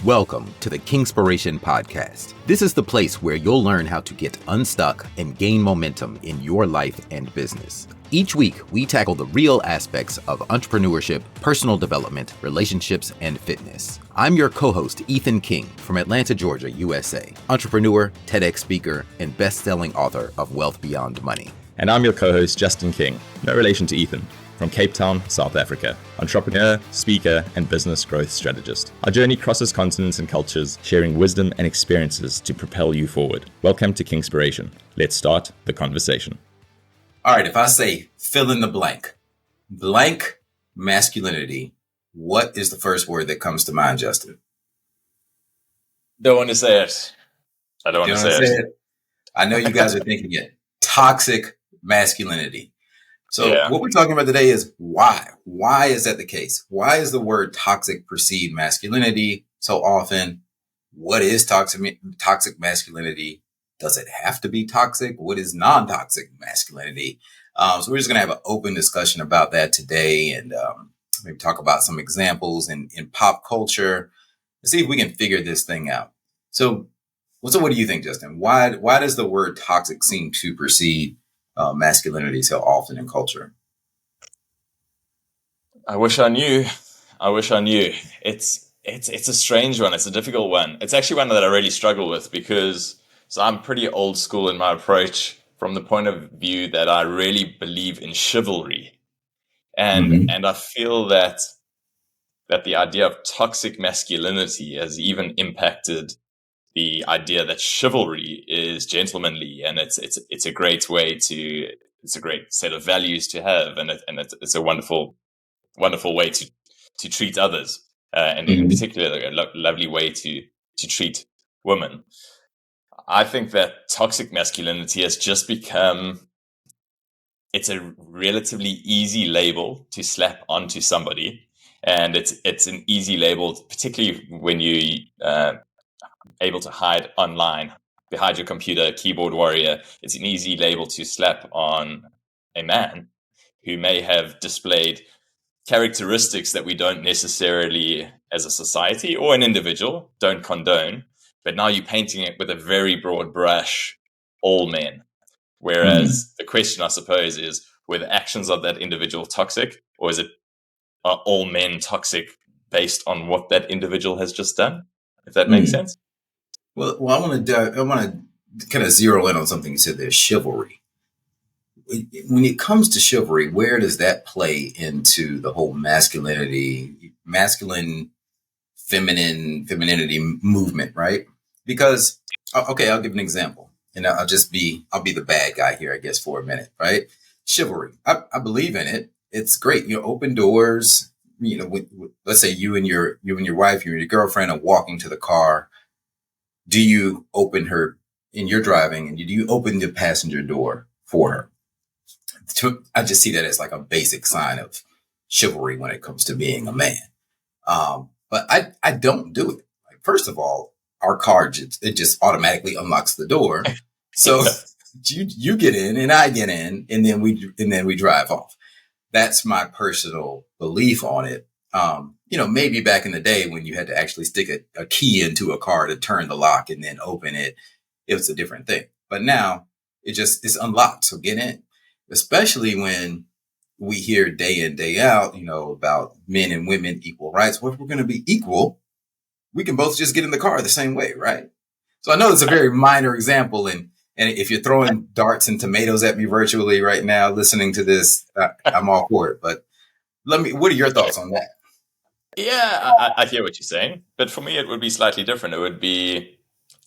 Welcome to the Kingspiration Podcast. This is the place where you'll learn how to get unstuck and gain momentum in your life and business. Each week, we tackle the real aspects of entrepreneurship, personal development, relationships, and fitness. I'm your co-host, Ethan King, from Atlanta, Georgia, USA, entrepreneur, TEDx speaker, and best-selling author of Wealth Beyond Money. And I'm your co-host, Justin King, no relation to Ethan, from Cape Town, South Africa, entrepreneur, speaker, and business growth strategist. Our journey crosses continents and cultures, sharing wisdom and experiences to propel you forward. Welcome to Kingspiration. Let's start the conversation. All right, if I say fill in the blank masculinity, what is the first word that comes to mind, Justin? Don't want to say it. I don't want to say it. I know you guys are thinking it. Toxic masculinity. So What we're talking about today is why. Why is that the case? Why is the word toxic perceived masculinity so often? What is toxic masculinity? Does it have to be toxic? What is non-toxic masculinity? So we're just going to have an open discussion about that today and maybe talk about some examples in pop culture and see if we can figure this thing out. So what do you think, Justin? Why does the word toxic seem to precede masculinity so often in culture? I wish I knew. It's a strange one. It's a difficult one. It's actually one that I really struggle with because I'm pretty old school in my approach from the point of view that I really believe in chivalry. And I feel that the idea of toxic masculinity has even impacted the idea that chivalry is gentlemanly, and it's a great way to, it's a great set of values to have, and it's a wonderful way to treat others, and in particular a lovely way to treat women. I think that toxic masculinity has just become, it's a relatively easy label to slap onto somebody, and it's an easy label, particularly when you able to hide online behind your computer, keyboard warrior. It's an easy label to slap on a man who may have displayed characteristics that we don't necessarily, as a society or an individual, don't condone. But now you're painting it with a very broad brush, all men. Whereas the question, I suppose, is, were the actions of that individual toxic, or are all men toxic based on what that individual has just done? If that makes sense. Well, I want to kind of zero in on something you said there, chivalry. When it comes to chivalry, where does that play into the whole masculine, femininity movement, right? Because, okay, I'll give an example, and I'll be the bad guy here, I guess, for a minute, right? Chivalry, I believe in it. It's great. Open doors. Let's say you and your wife, you and your girlfriend are walking to the car. Do you open her, and you're driving, and do you open the passenger door for her? I just see that as like a basic sign of chivalry when it comes to being a man. But I don't do it. Like, first of all, our car, it just automatically unlocks the door. So you get in and I get in, and then we drive off. That's my personal belief on it. Maybe back in the day when you had to actually stick a key into a car to turn the lock and then open it, it was a different thing. But now it's unlocked. So get in, especially when we hear day in, day out, about men and women, equal rights. Well, if we're going to be equal, we can both just get in the car the same way, right? So I know it's a very minor example. And if you're throwing darts and tomatoes at me virtually right now, listening to this, I'm all for it. But what are your thoughts on that? Yeah, I hear what you're saying, but for me it would be slightly different. It would be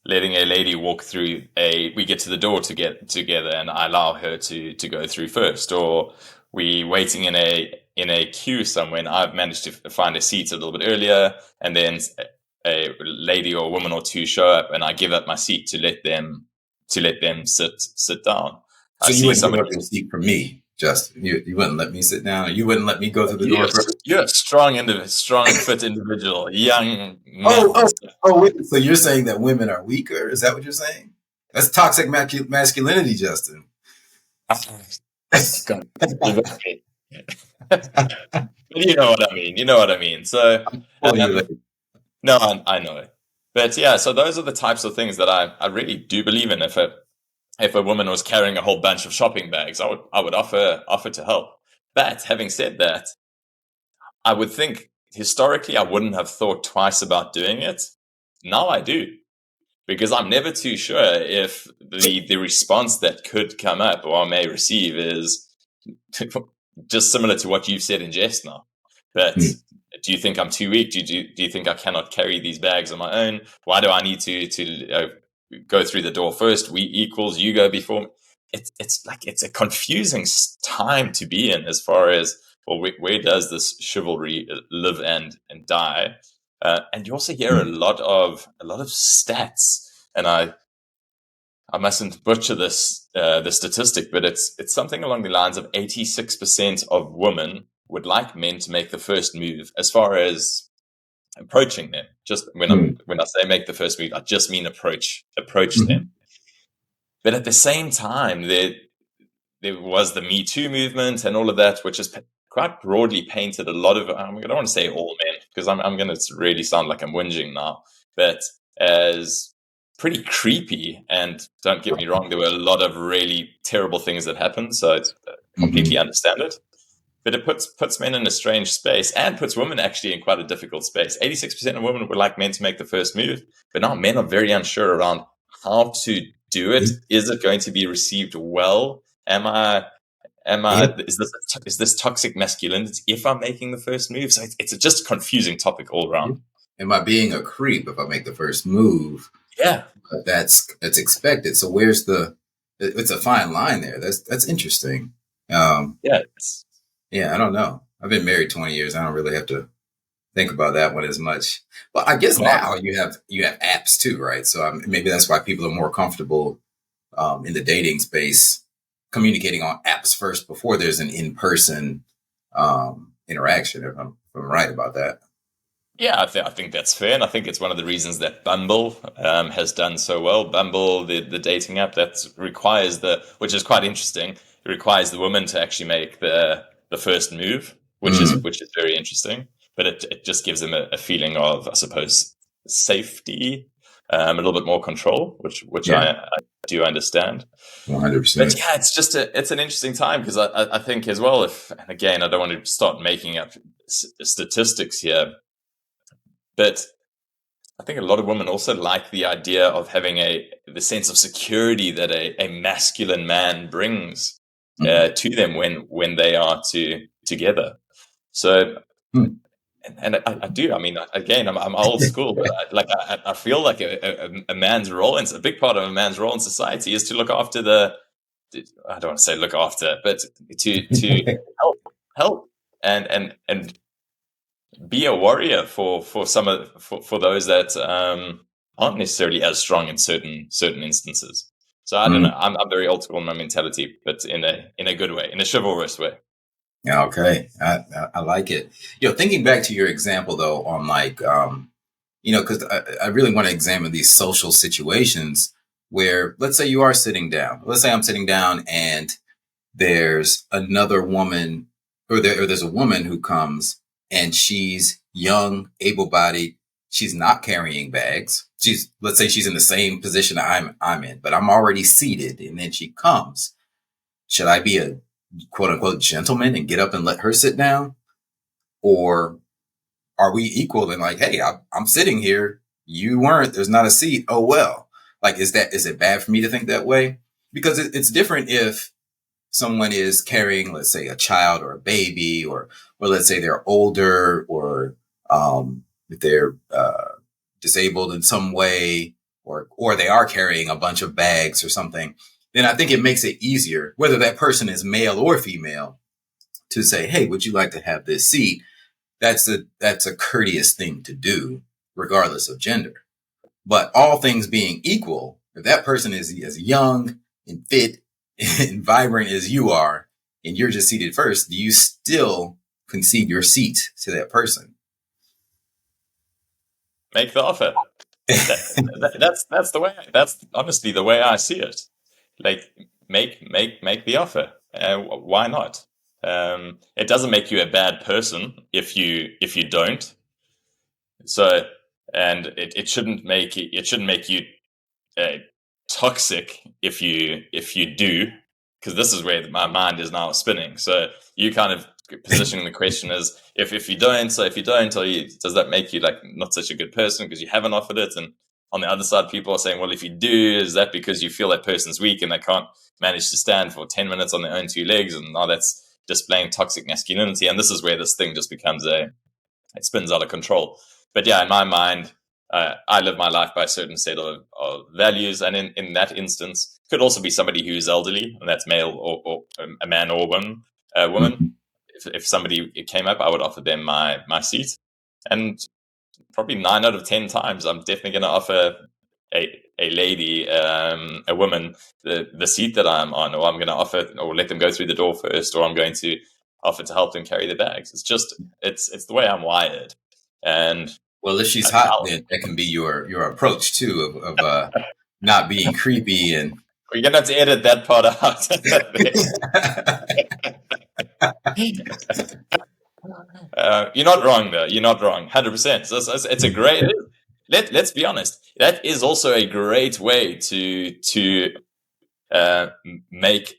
letting a lady walk through we get to the door to get together and I allow her to go through first, or we waiting in a queue somewhere and I've managed to find a seat a little bit earlier, and then a lady or a woman or two show up and I give up my seat to let them sit down. So you wouldn't give up your seat for me, Justin? You wouldn't let me sit down? You wouldn't let me go through the door first? You're a strong fit individual, young man. Wait, so you're saying that women are weaker? Is that what you're saying? That's toxic masculinity, Justin. You know what I mean. So No, I know it. But yeah, so those are the types of things that I really do believe in. If a woman was carrying a whole bunch of shopping bags, I would offer to help. But having said that, I would think historically I wouldn't have thought twice about doing it. Now I do, because I'm never too sure if the response that could come up or I may receive is just similar to what you've said in jest now. That Hmm. do you think I'm too weak? Do you think I cannot carry these bags on my own? Why do I need to go through the door first? We equals you go before me. It's like it's a confusing time to be in as far as well, where does this chivalry live and die? And you also hear Hmm. a lot of stats, and I mustn't butcher this the statistic, but it's something along the lines of 86% of women would like men to make the first move as far as approaching them. Just Hmm. when I say make the first move, I just mean approach them. Hmm. But at the same time, there was the Me Too movement and all of that, which is quite broadly painted a lot of. I don't want to say all men because I'm going to really sound like I'm whinging now, but as pretty creepy. And don't get me wrong, there were a lot of really terrible things that happened, so I completely Hmm. understand it. But it puts men in a strange space and puts women actually in quite a difficult space. 86% of women would like men to make the first move, but now men are very unsure around how to do it. Is it going to be received well? Am I Am, is this toxic masculinity if I'm making the first move? So it's just a confusing topic all around. am I being a creep if I make the first move? Yeah, That's expected. So where's the? It's a fine line there. That's interesting. Um, yeah, yeah, I don't know. I've been married 20 years. I don't really have to think about that one as much. Well, I guess no, now you have apps too, right? So maybe that's why people are more comfortable in the dating space communicating on apps first before there's an in-person interaction. If I'm right about that. yeah, I think that's fair, and I think it's one of the reasons that Bumble has done so well. Bumble, the dating app that requires which is quite interesting. It requires the woman to actually make the first move, Mm, which is very interesting. But it just gives them a feeling of, I suppose, safety, a little bit more control, which yeah, I do understand. But 100%. yeah, it's an interesting time because I think as well. If and again, I don't want to start making up statistics here, but I think a lot of women also like the idea of having the sense of security that a masculine man brings Mm, to them when they are together. So, mm, and I do. I mean, again, I'm old school, but I feel like a man's role, and a big part of a man's role in society is to look after I don't want to say look after, but to help and be a warrior for for those that aren't necessarily as strong in certain instances. So I don't know. mm. I'm very old school in my mentality, but in a good way, in a chivalrous way. Yeah, okay, I like it. Thinking back to your example though, on like because I really want to examine these social situations where, let's say you are sitting down. Let's say I'm sitting down and there's another woman, or there's a woman who comes and she's young, able-bodied. She's not carrying bags. Let's say she's in the same position I'm in, but I'm already seated, and then she comes. Should I be a quote unquote gentleman and get up and let her sit down, or are we equal and like, hey, I'm sitting here, you weren't, there's not a seat, oh well. Like, is it bad for me to think that way? Because it's different if someone is carrying, let's say, a child or a baby, or let's say they're older, or if they're disabled in some way, or they are carrying a bunch of bags or something. Then I think it makes it easier, whether that person is male or female, to say, hey, would you like to have this seat? That's a courteous thing to do, regardless of gender. But all things being equal, if that person is as young and fit and vibrant as you are, and you're just seated first, do you still concede your seat to that person? Make the offer. That's the way. That's honestly the way I see it. Like make the offer. Why not? It doesn't make you a bad person if you don't. So and it shouldn't make you uh, toxic if you do, because this is where my mind is now spinning. So you kind of positioning the question as if you don't, so if you don't, does that make you like not such a good person because you haven't offered it? And on the other side, people are saying, well, if you do, is that because you feel that person's weak and they can't manage to stand for 10 minutes on their own two legs, and now that's displaying toxic masculinity? And this is where this thing just becomes it spins out of control. But yeah, in my mind, I live my life by a certain set of values, and in that instance, could also be somebody who's elderly, and that's male or a man or woman. Woman. Mhm. If somebody came up, I would offer them my seat, and probably 9 out of 10 times, I'm definitely going to offer a lady, a woman, the seat that I'm on, or I'm going to offer, or let them go through the door first, or I'm going to offer to help them carry their bags. It's just it's the way I'm wired, and Well, if she's hot, then that can be your approach too of not being creepy and. we're gonna have to edit that part out. You're not wrong, though. You're not wrong. 100%. So it's a great. Let's be honest. That is also a great way to uh, make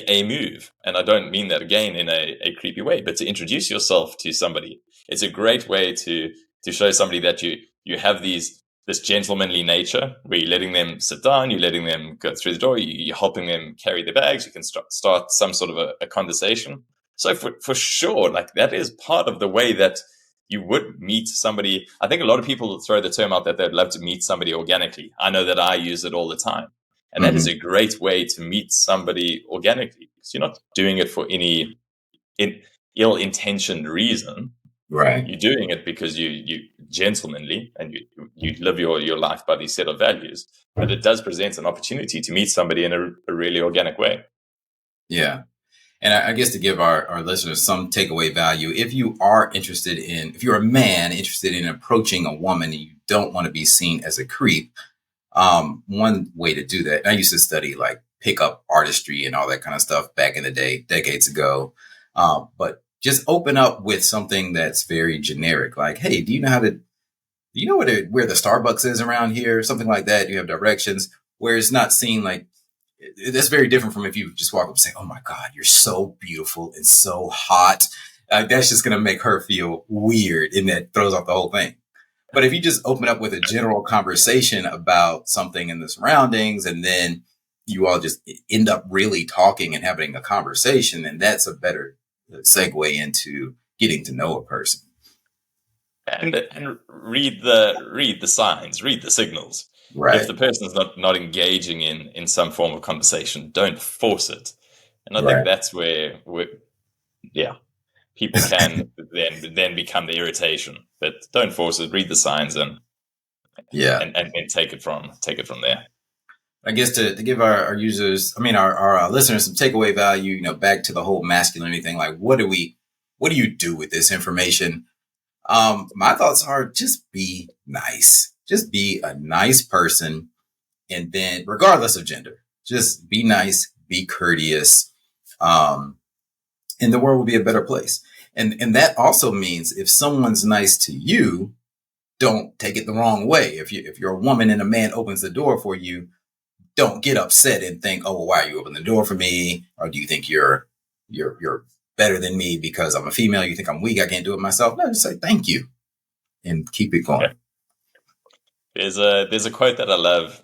a move. And I don't mean that again in a creepy way, but to introduce yourself to somebody. It's a great way to show somebody that you have this gentlemanly nature where you're letting them sit down, you're letting them go through the door, you're helping them carry their bags, you can start some sort of a conversation. So for sure, like that is part of the way that you would meet somebody. I think a lot of people throw the term out that they'd love to meet somebody organically. I know that I use it all the time. And that is Mhm. a great way to meet somebody organically, because you're not doing it for any ill-intentioned reason. Right. You're doing it because you gentlemanly, and you live your life by these set of values. But it does present an opportunity to meet somebody in a really organic way. Yeah. And I guess to give our listeners some takeaway value, if you are if you're a man interested in approaching a woman and you don't want to be seen as a creep, one way to do that, I used to study like pickup artistry and all that kind of stuff back in the day, decades ago. But just open up with something that's very generic, like, hey, do you know where the Starbucks is around here? Something like that. You have directions where it's not seen like. That's very different from if you just walk up and say, "Oh my God, you're so beautiful and so hot." That's just going to make her feel weird, and that throws off the whole thing. But if you just open up with a general conversation about something in the surroundings, and then you all just end up really talking and having a conversation, then that's a better segue into getting to know a person. And read the signs, read the signals. If Right. the person's not engaging in some form of conversation, don't force it. And I think Right. that's where yeah, people can then become the irritation. But don't force it. Read the signs Yeah. and take it from there. I guess to give our users, I mean, our listeners some takeaway value, back to the whole masculinity thing, like what do you do with this information? My thoughts are just be nice. Just be a nice person. And then regardless of gender, just be nice, be courteous. Um, and the world will be a better place. And that also means if someone's nice to you, don't take it the wrong way. If you're a woman and a man opens the door for you, don't get upset and think, oh, well, why are you opening the door for me? Or do you think you're better than me because I'm a female? You think I'm weak? I can't do it myself? No, just say thank you and keep it Yeah. going. There's a quote that I love,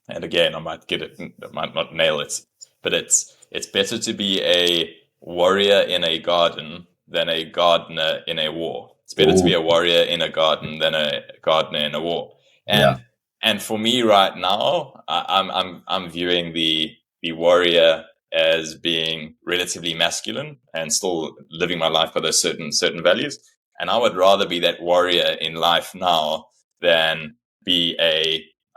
and again, I might get it, I might not nail it, but it's better to be a warrior in a garden than a gardener in a war. It's better to be Ooh, a warrior in a garden than a gardener in a war. yeah, And for me right now, I'm viewing the warrior as being relatively masculine and still living my life by those certain values. And I would rather be that warrior in life now than be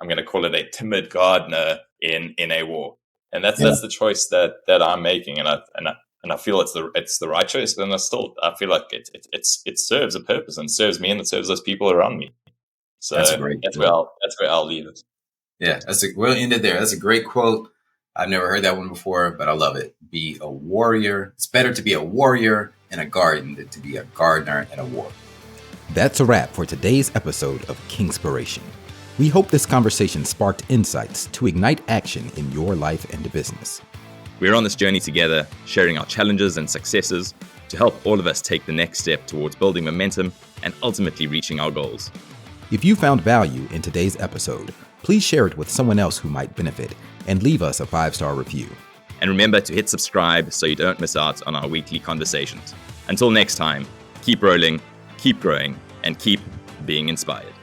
I'm going to call it a timid gardener in a war. And yeah, that's the choice that I'm making, and I feel it's the right choice. And I feel like it serves a purpose and serves me and it serves those people around me. that's a So great quote. that's where I'll leave it. Yeah, we'll end it there. That's a great quote. I've never heard that one before, but I love it. Be a warrior. It's better to be a warrior in a garden than to be a gardener in a war. That's a wrap for today's episode of Kingspiration. We hope this conversation sparked insights to ignite action in your life and business. We're on this journey together, sharing our challenges and successes to help all of us take the next step towards building momentum and ultimately reaching our goals. If you found value in today's episode, please share it with someone else who might benefit and leave us a 5-star review. And remember to hit subscribe so you don't miss out on our weekly conversations. Until next time, keep rolling, keep growing, and keep being inspired.